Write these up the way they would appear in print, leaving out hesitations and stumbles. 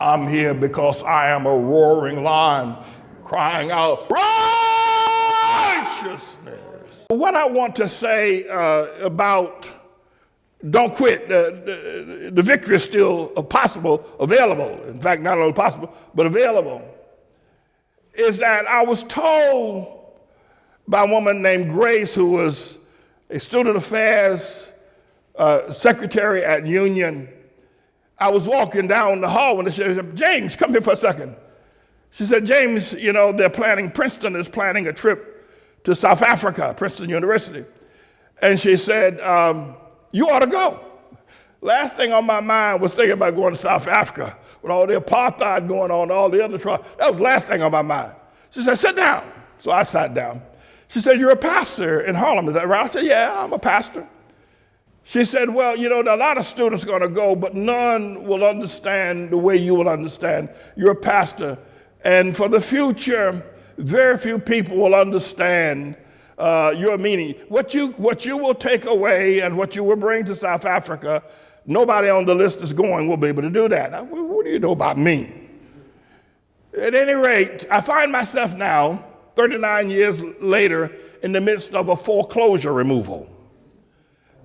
I'm here because I am a roaring lion crying out righteousness. What I want to say about don't quit, the victory is still available. In fact, not only possible, but available. Is that I was told by a woman named Grace, who was a student affairs secretary at Union. I was walking down the hall when they said, "James, come here for a second." She said, "James, Princeton is planning a trip to South Africa, Princeton University." And she said, "You ought to go." Last thing on my mind was thinking about going to South Africa with all the apartheid going on, all the other trials. That was the last thing on my mind. She said, "Sit down." So I sat down. She said, "You're a pastor in Harlem, is that right?" I said, "Yeah, I'm a pastor." She said, "Well, there are a lot of students going to go, but none will understand the way you will understand. You're a pastor. And for the future, very few people will understand your meaning. What you will take away and what you will bring to South Africa, nobody on the list is going will be able to do that." Now, what do you know about me? At any rate, I find myself now, 39 years later, in the midst of a foreclosure removal.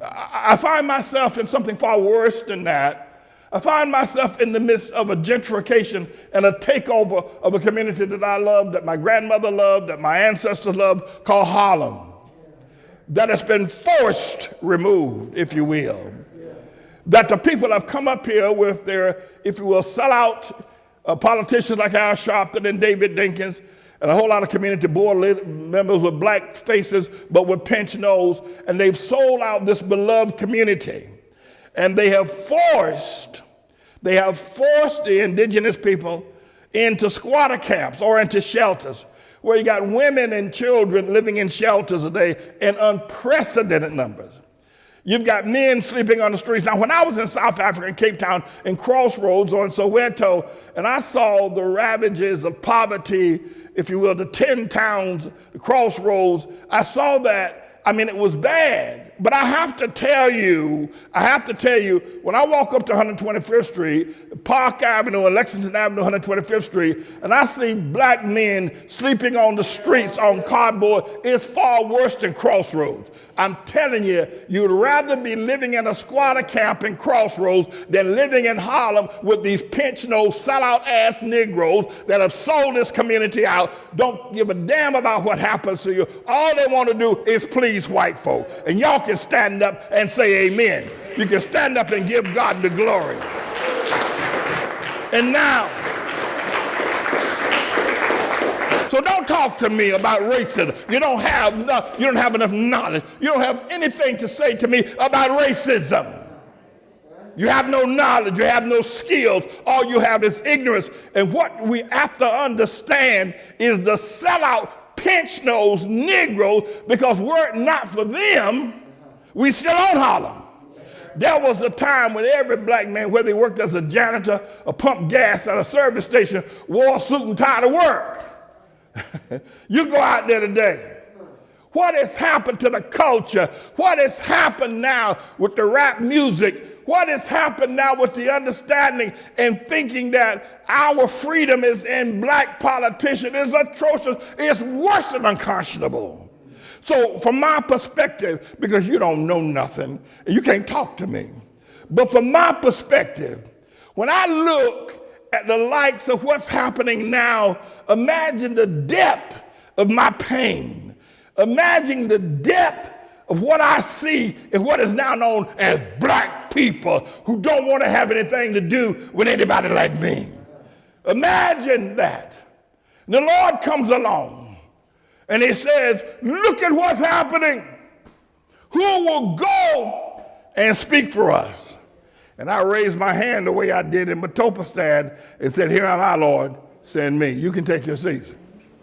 I find myself in something far worse than that. I find myself in the midst of a gentrification and a takeover of a community that I love, that my grandmother loved, that my ancestors loved, called Harlem, that has been forced removed, if you will. That the people have come up here with their, if you will, sellout politicians like Al Sharpton and David Dinkins, and a whole lot of community board members with black faces but with pinched nose, and they've sold out this beloved community. And they have forced the indigenous people into squatter camps or into shelters, where you got women and children living in shelters today in unprecedented numbers. You've got men sleeping on the streets. Now, when I was in South Africa, in Cape Town, in Crossroads or in Soweto, and I saw the ravages of poverty, if you will, the 10 towns, the Crossroads, I saw that. It was bad. But I have to tell you, when I walk up to 125th Street, Park Avenue and Lexington Avenue, 125th Street, and I see black men sleeping on the streets on cardboard, it's far worse than Crossroads. I'm telling you, you'd rather be living in a squatter camp in Crossroads than living in Harlem with these pinch-nosed, sellout-ass Negroes that have sold this community out, don't give a damn about what happens to you. All they want to do is please white folk. And y'all can stand up and say amen. You can stand up and give God the glory. And now, so don't talk to me about racism. You don't have enough knowledge. You don't have anything to say to me about racism. You have no knowledge. You have no skills. All you have is ignorance. And what we have to understand is the sellout, pinch-nosed Negroes, because were it not for them, we still own Harlem. There was a time when every black man, whether he worked as a janitor or pumped gas at a service station, wore a suit and tie to work. You go out there today. What has happened to the culture? What has happened now with the rap music? What has happened now with the understanding and thinking that our freedom is in black politicians is atrocious. It's worse than unconscionable. So from my perspective, because you don't know nothing, and you can't talk to me, but from my perspective, when I look at the likes of what's happening now, imagine the depth of my pain. Imagine the depth of what I see in what is now known as black people who don't want to have anything to do with anybody like me. Imagine that. The Lord comes along and he says, look at what's happening. Who will go and speak for us? And I raised my hand the way I did in Matopastad and said, here am I, Lord, send me. You can take your seats.